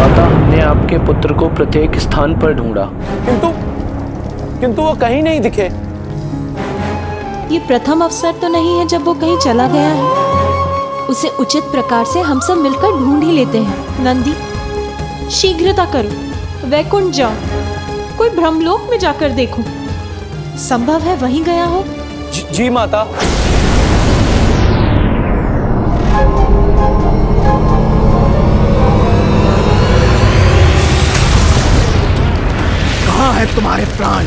माता, हमने आपके पुत्र को प्रत्येक स्थान पर ढूंढा, किंतु वो कहीं नहीं दिखे। ये प्रथम अवसर तो नहीं है जब वो कहीं चला गया है। उसे उचित प्रकार से हम सब मिलकर ढूंढ ही लेते हैं। नंदी, शीघ्रता करो, वैकुंठ जाओ, कोई ब्रह्मलोक में जाकर देखो। संभव है वहीं गया हो। जी माता। कहाँ है तुम्हारे प्राण?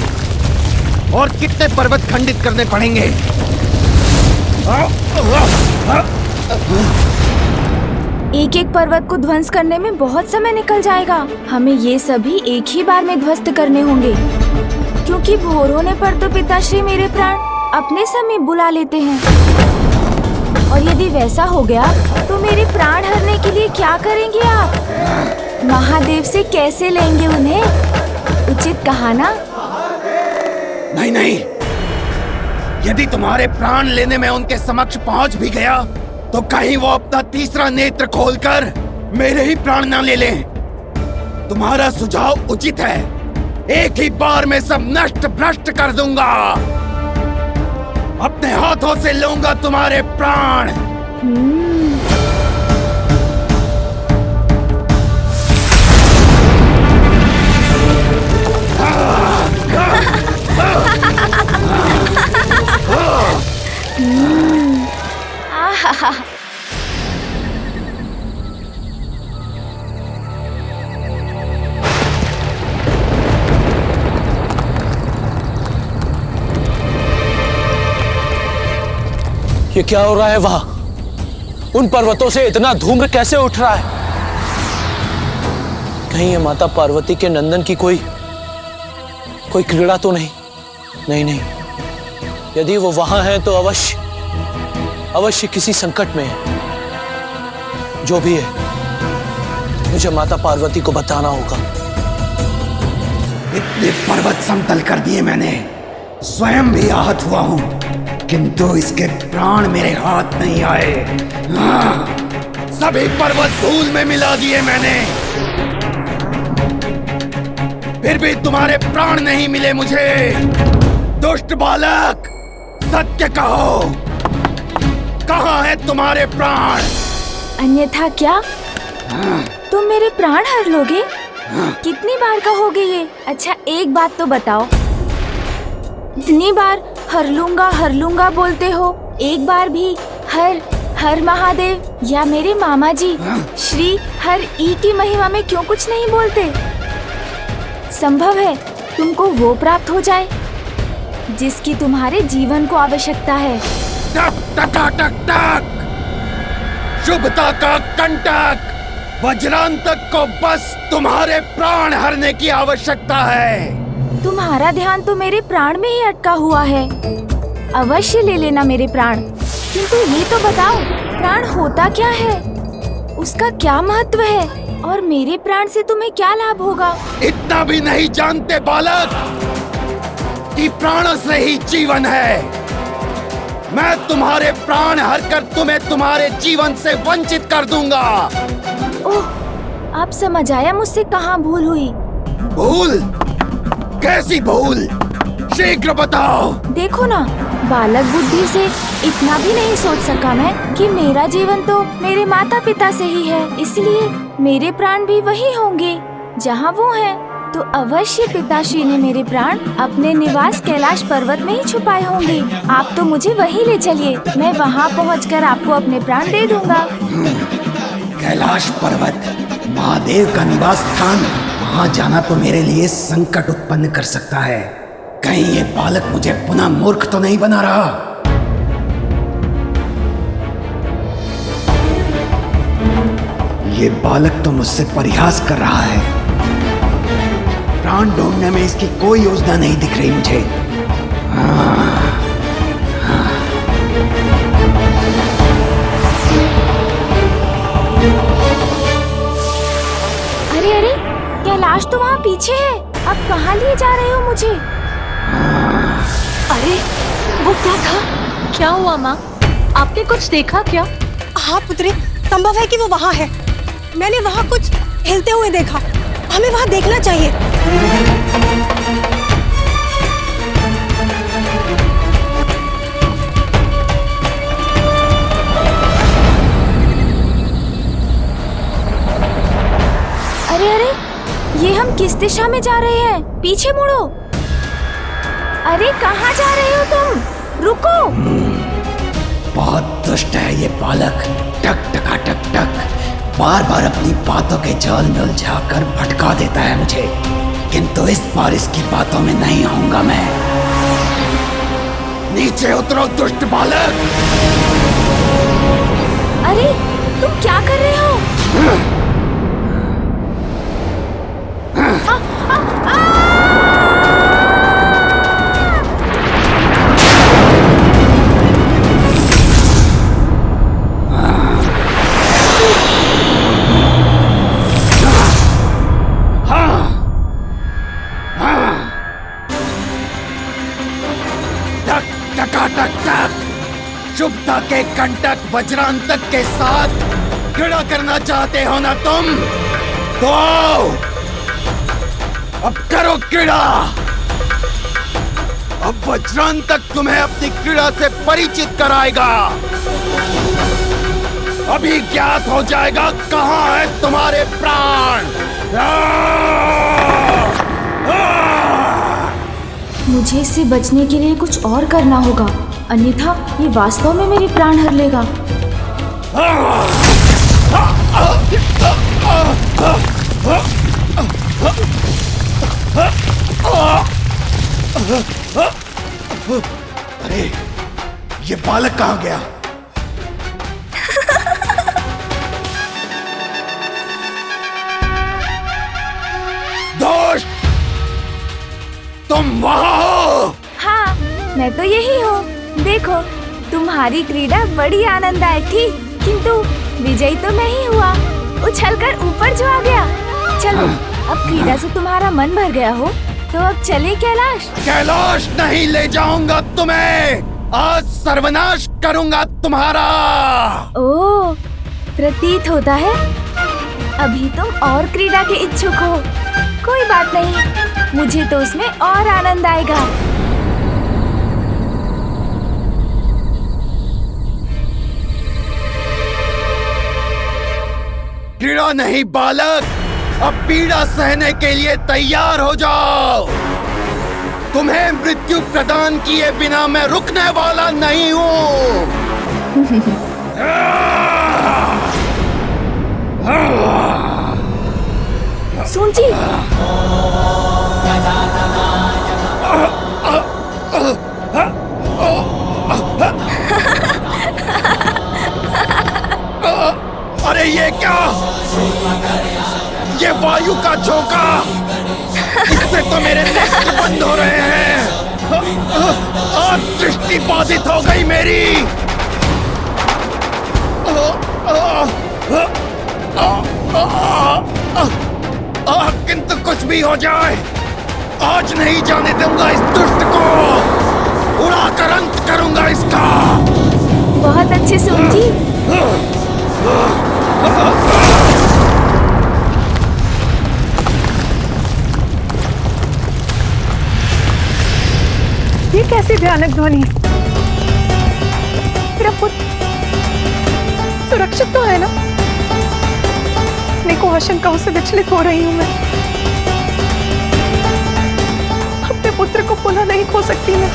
और कितने पर्वत खंडित करने पड़ेंगे? एक एक पर्वत को ध्वंस करने में बहुत समय निकल जाएगा। हमें ये सभी एक ही बार में ध्वस्त करने होंगे, क्योंकि भोर होने पर तो पिताश्री मेरे प्राण अपने समय बुला लेते हैं। और यदि वैसा हो गया तो मेरे प्राण हरने के लिए क्या करेंगे आप? महादेव से कैसे लेंगे उन्हें? उचित कहा ना? नहीं नहीं, यदि तुम्हारे प्राण लेने में उनके समक्ष पहुंच भी गया तो कहीं वो अपना तीसरा नेत्र खोलकर मेरे ही प्राण ना ले लें। तुम्हारा सुझाव उचित है, एक ही बार में सब नष्ट भ्रष्ट कर दूंगा। अपने हाथों से लूंगा तुम्हारे प्राण। ये क्या हो रहा है वहां? उन पर्वतों से इतना धूम्र कैसे उठ रहा है? कहीं ये माता पार्वती के नंदन की कोई क्रीड़ा तो नहीं? नहीं, यदि वो वहां है तो अवश्य किसी संकट में है। जो भी है, मुझे माता पार्वती को बताना होगा। इतने पर्वत समतल कर दिए मैंने, स्वयं भी आहत हुआ हूं, किंतु इसके प्राण मेरे हाथ नहीं आए। हाँ, सभी पर्वत धूल में मिला दिए मैंने, फिर भी तुम्हारे प्राण नहीं मिले मुझे। दुष्ट बालक, सत्य कहो, कहाँ है तुम्हारे प्राण? अन्यथा क्या तुम मेरे प्राण हर लोगे? कितनी बार कहोगे ये? अच्छा एक बात तो बताओ, इतनी बार हर लूंगा बोलते हो, एक बार भी हर महादेव या मेरे मामा जी श्री हर ई की महिमा में क्यों कुछ नहीं बोलते? संभव है तुमको वो प्राप्त हो जाए जिसकी तुम्हारे जीवन को आवश्यकता है। टक टक टक टक, शुभता का कंटक, वज्रांतक को बस तुम्हारे प्राण हरने की आवश्यकता है। तुम्हारा ध्यान तो मेरे प्राण में ही अटका हुआ है। अवश्य ले लेना मेरे प्राण, किंतु ये तो बताओ प्राण होता क्या है, उसका क्या महत्व है और मेरे प्राण से तुम्हें क्या लाभ होगा? इतना भी नहीं जानते बालक कि प्राणों से ही जीवन है। मैं तुम्हारे प्राण हरकर तुम्हें तुम्हारे जीवन से वंचित कर दूंगा। ओह, आप समझ आया मुझसे कहाँ भूल हुई? भूल? कैसी भूल? शीघ्र बताओ। देखो ना, बालक बुद्धि से इतना भी नहीं सोच सका मैं कि मेरा जीवन तो मेरे माता पिता से ही है, इसलिए मेरे प्राण भी वही होंगे जहाँ वो हैं। तो अवश्य पिताश्री ने मेरे प्राण अपने निवास कैलाश पर्वत में ही छुपाए होंगे। आप तो मुझे वहीं ले चलिए, मैं वहाँ पहुँचकर आपको अपने प्राण दे दूंगा। कैलाश पर्वत महादेव का निवास स्थान, वहाँ जाना तो मेरे लिए संकट उत्पन्न कर सकता है। कहीं ये बालक मुझे पुनः मूर्ख तो नहीं बना रहा? ये बालक तो मुझसे परिहास कर रहा है। प्राण ढूंढने में इसकी कोई योजना नहीं दिख रही मुझे। अरे कैलाश तो वहाँ पीछे है, अब कहाँ लिए जा रहे हो मुझे? अरे वो क्या था? क्या हुआ माँ? आपने कुछ देखा क्या? हाँ पुत्री, संभव है कि वो वहाँ है। मैंने वहाँ कुछ हिलते हुए देखा। हमें वहां देखना चाहिए। अरे अरे, ये हम किस दिशा में जा रहे हैं? पीछे मुड़ो। अरे कहाँ जा रहे हो तुम? रुको। बहुत दुष्ट है ये बालक। टक टका टक टक बार बार अपनी बातों के जाल में उलझाकर भटका देता है मुझे, किंतु इस बार इसकी बातों में नहीं आऊंगा मैं। नीचे उतरो दुष्ट बालक। अरे तुम क्या कर रहे हो? शुभता के कंटक वज्रांतक के साथ क्रीड़ा करना चाहते हो ना तुम? तो आओ, अब करो क्रीड़ा। अब वज्रांतक तुम्हें अपनी क्रीड़ा से परिचित कराएगा। अभी ज्ञात हो जाएगा कहाँ है तुम्हारे प्राण। मुझे इससे बचने के लिए कुछ और करना होगा, अन्यथा ये वास्तव में मेरे प्राण हर लेगा। अरे ये बालक कहाँ गया? दोस्त, तुम वहाँ हो? हाँ, मैं तो यही हूँ। देखो, तुम्हारी क्रीड़ा बड़ी आनंददायक थी, किंतु विजयी तो मैं ही हुआ, उछलकर ऊपर जो आ गया। चलो, अब क्रीड़ा से तुम्हारा मन भर गया हो, तो अब चले कैलाश। कैलाश नहीं ले जाऊंगा तुम्हें। आज सर्वनाश करूंगा तुम्हारा। ओह, प्रतीत होता है अभी तुम और क्रीड़ा के इच्छुक हो। कोई बात नहीं, मुझे तो उसमें और आनंद आएगा। क्रीड़ा नहीं बालक, अब पीड़ा सहने के लिए तैयार हो जाओ। तुम्हें मृत्यु प्रदान किए बिना मैं रुकने वाला नहीं हूँ। सूंची, अरे ये क्या? ये वायु का झोंका, इससे तो मेरे नेत्र बंद हो रहे हैं। आज दृष्टि बाधित हो गई मेरी। किंतु कुछ भी हो जाए, आज नहीं जाने दूंगा इस दुष्ट को। उड़ाकर अंत करूंगा इसका। बहुत अच्छे सूंची। ये कैसी भयानक ध्वनि? मेरा पुत्र सुरक्षित तो है ना? अनेकों आशंकाओं से विचलित हो रही हूँ मैं। अपने पुत्र को पुनः नहीं खो सकती मैं।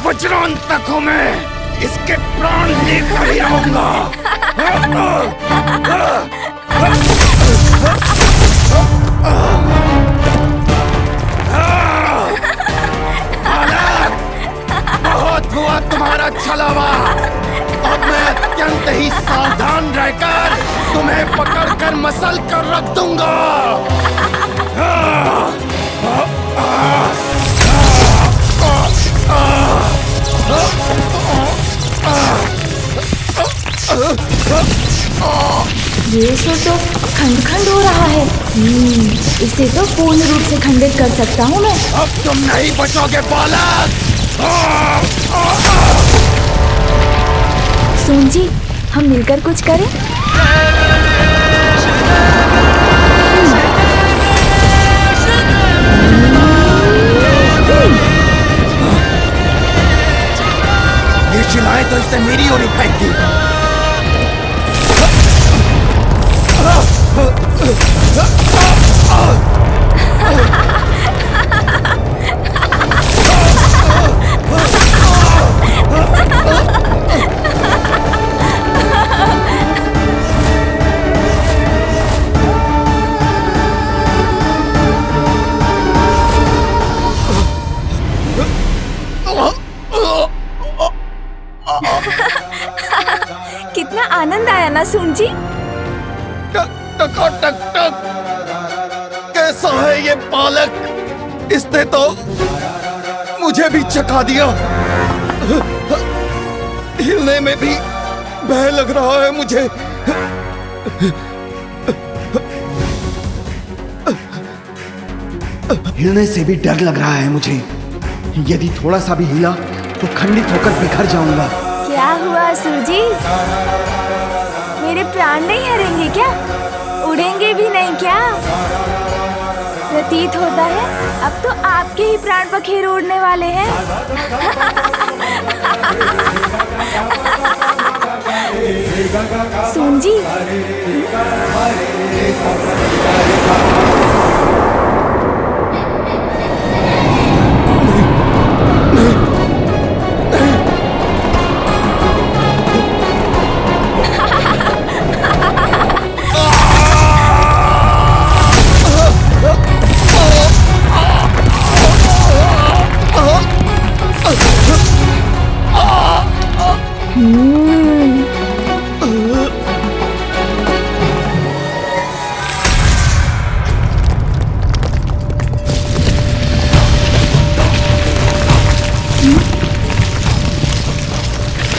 वज्रांतक हूं मैं, इसके प्राण लेकर ही रहूंगा। बालक, बहुत हुआ तुम्हारा छलावा। अब मैं अत्यंत ही सावधान रहकर तुम्हें पकड़कर मसल कर रख दूंगा। ये तो खंड खंड हो रहा है। इसे तो पूर्ण रूप से खंडित कर सकता हूँ मैं। अब तुम नहीं बचोगे बालक। सोन जी, हम मिलकर कुछ करें। ये शिलाएं तो इसने मेरी ओर ही फेंक दी। कितना आनंद आया ना सोन जी। टक टक टक। कैसा है ये बालक? इसने तो मुझे भी चखा दिया। हिलने में भी भय लग रहा है मुझे। हिलने से भी डर लग रहा है मुझे। यदि थोड़ा सा भी हिला तो खंडित होकर बिखर जाऊंगा। क्या हुआ असुर जी? मेरे प्राण नहीं हरेंगे क्या? उड़ेंगे भी नहीं क्या? प्रतीत होता है अब तो आपके ही प्राण पखेरु उड़ने वाले हैं। सोन जी,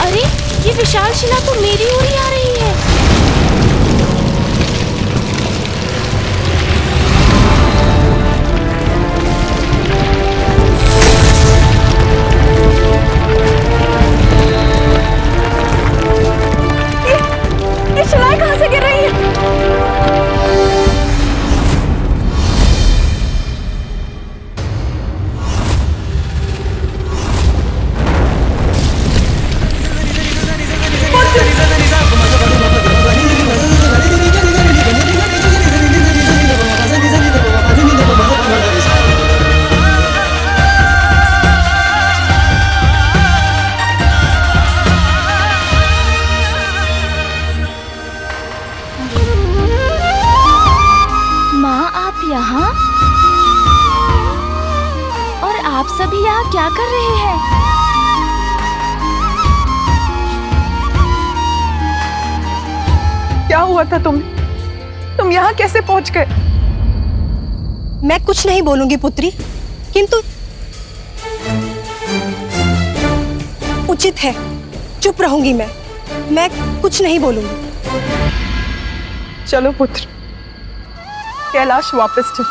अरे ये विशाल शिला तो मेरी ओर ही आ रही है। ये शिलाएं कहाँ से गिर रही है? यहाँ? और आप सभी यहाँ क्या कर रहे हैं? क्या हुआ था तुम यहाँ कैसे पहुंच गए? मैं कुछ नहीं बोलूंगी पुत्री, किंतु उचित है, चुप रहूंगी मैं कुछ नहीं बोलूंगी। चलो पुत्र, कैलाश वापस चल।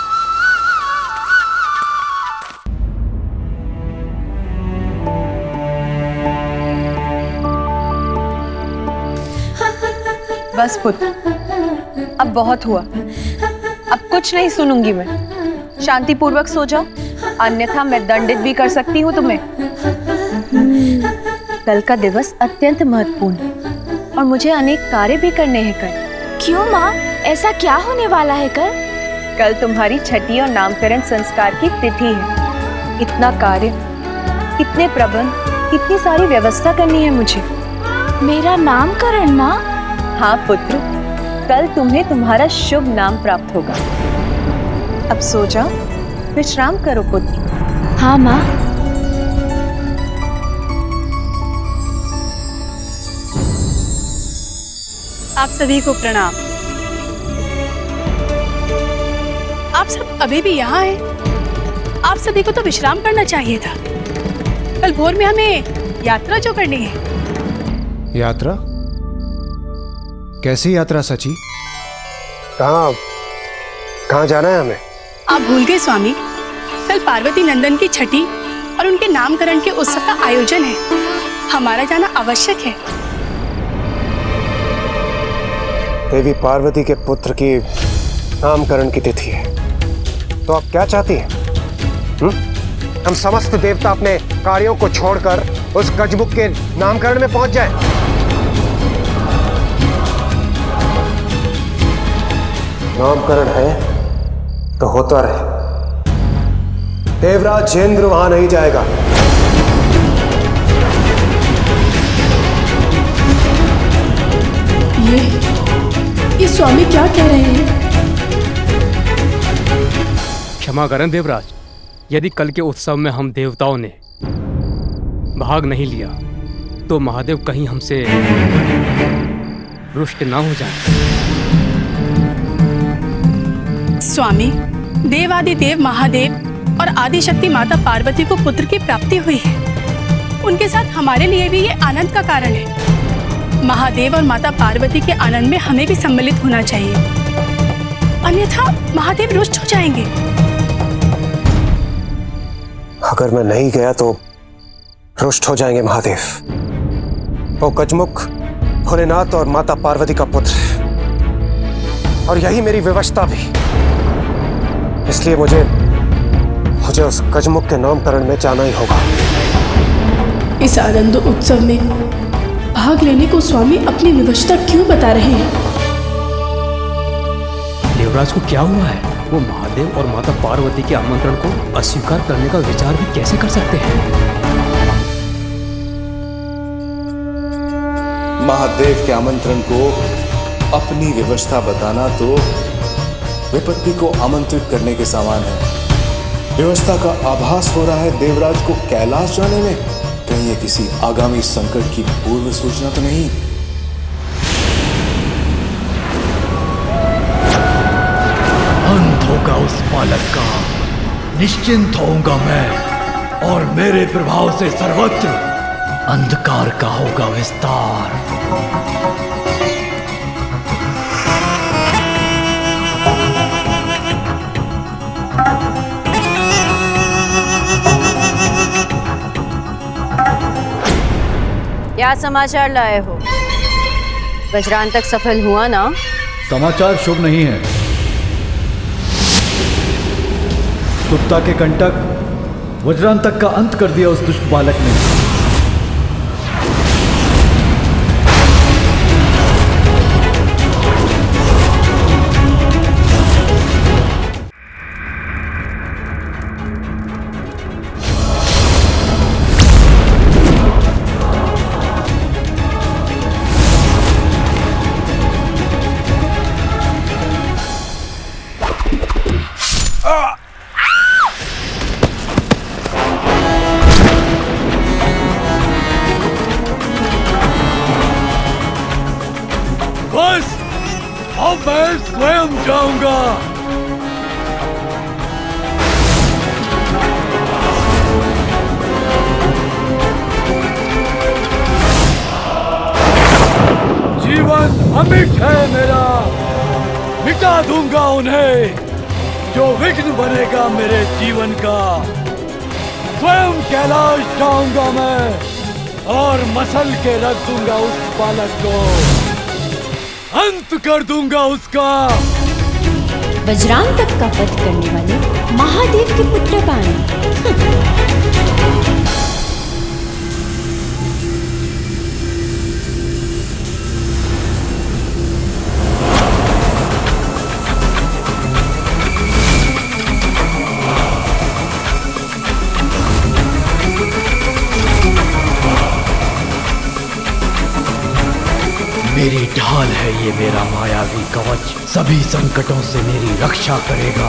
बस पुत्र, अब बहुत हुआ। अब कुछ नहीं सुनूंगी मैं। शांतिपूर्वक सो जाओ, अन्यथा मैं दंडित भी कर सकती हूँ तुम्हें। कल का दिवस अत्यंत महत्वपूर्ण है और मुझे अनेक कार्य भी करने हैं कल। क्यों माँ, ऐसा क्या होने वाला है कल? कल तुम्हारी छठी और नामकरण संस्कार की तिथि है। इतना कार्य, इतने प्रबंध, इतनी सारी व्यवस्था करनी है मुझे। मेरा नामकरण माँ? हाँ पुत्र, कल तुम्हें तुम्हारा शुभ नाम प्राप्त होगा। अब सो जाओ, विश्राम करो पुत्र। हाँ माँ। आप सभी को प्रणाम। आप सब अभी भी यहाँ हैं? आप सभी को तो विश्राम करना चाहिए था। कल भोर में हमें यात्रा जो करनी है। यात्रा? कैसी यात्रा सची? कहाँ जाना है हमें? आप भूल गए स्वामी, कल पार्वती नंदन की छठी और उनके नामकरण के उत्सव का आयोजन है। हमारा जाना आवश्यक है। देवी पार्वती के पुत्र की नामकरण की तिथि है, तो आप क्या चाहती हैं? हम समस्त देवता अपने कार्यों को छोड़कर उस गजमुख के नामकरण में पहुंच जाएं। नामकरण है तो होता रहे। देवराज जेंद्र वहां नहीं जाएगा। ये स्वामी क्या कह रहे हैं? क्षमा करें देवराज, यदि कल के उत्सव में हम देवताओं ने भाग नहीं लिया तो महादेव कहीं हमसे रुष्ट ना हो जाए। स्वामी, देवादिदेव महादेव और आदिशक्ति माता पार्वती को पुत्र की प्राप्ति हुई है। उनके साथ हमारे लिए भी ये आनंद का कारण है। महादेव और माता पार्वती के आनंद में हमें भी सम्मिलित होना चाहिए, अन्यथा महादेव रुष्ट हो जाएंगे। अगर मैं नहीं गया तो रुष्ट हो जाएंगे महादेव। वो गजमुख भोलेनाथ और माता पार्वती का पुत्र है, और यही मेरी विवशता भी। इसलिए मुझे उस गजमुख के नामकरण में जाना ही होगा। इस आनंद उत्सव में भाग लेने को स्वामी अपनी विवशता क्यों बता रहे हैं? देवराज को क्या हुआ है? वो महादेव और माता पार्वती के आमंत्रण को अस्वीकार करने का विचार भी कैसे कर सकते हैं? महादेव के आमंत्रण को अपनी व्यवस्था बताना तो विपत्ति को आमंत्रित करने के समान है। व्यवस्था का आभास हो रहा है देवराज को कैलाश जाने में। कहीं ये किसी आगामी संकट की पूर्व सूचना तो नहीं? अंत होगा उस बालक का, निश्चिंत होऊंगा मैं, और मेरे प्रभाव से सर्वत्र अंधकार का होगा विस्तार। क्या समाचार लाए हो? वज्रांतक सफल हुआ ना? समाचार शुभ नहीं है। सुप्ता के कंटक वज्रांतक का अंत कर दिया उस दुष्ट बालक ने। अब मैं स्वयं जाऊंगा। जीवन अमिट है मेरा, मिटा दूंगा उन्हें जो विघ्न बनेगा मेरे जीवन का। स्वयं कैलाश जाऊंगा मैं और मसल के रख दूंगा उस बालक को, अंत कर दूंगा उसका। वज्रांतक का वध करने वाले महादेव के पुत्र पानी। मेरी ढाल है ये मेरा मायावी कवच, सभी संकटों से मेरी रक्षा करेगा।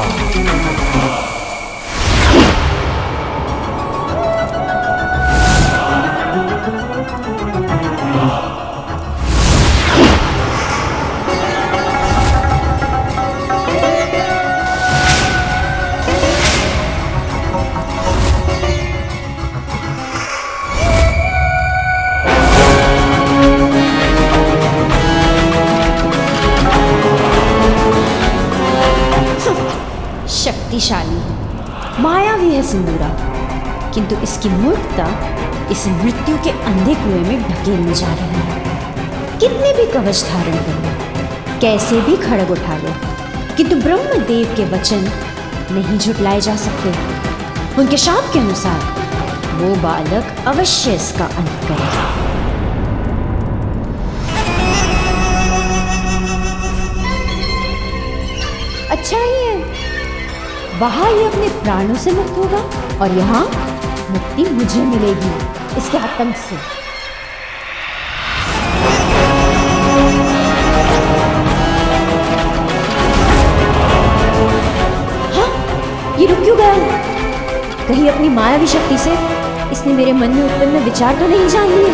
किंतु इसकी मूर्खता इस मृत्यु के अंधे कुएं में ढकेलने जा रही है। कितने भी कवच धारण कर लो, कैसे भी खड़ग उठा लो, किंतु ब्रह्मदेव के वचन नहीं झुटलाए जा सकते। उनके शाप के अनुसार वो बालक अवश्य इसका अंत करेगा। अच्छा ही है, वहां ये अपने प्राणों से मुक्त होगा और यहाँ मुक्ति मुझे मिलेगी इसके आतंक से। हाँ, ये रुक क्यों गया? कहीं अपनी मायावी शक्ति से इसने मेरे मन में उत्पन्न विचार तो नहीं जान लिए?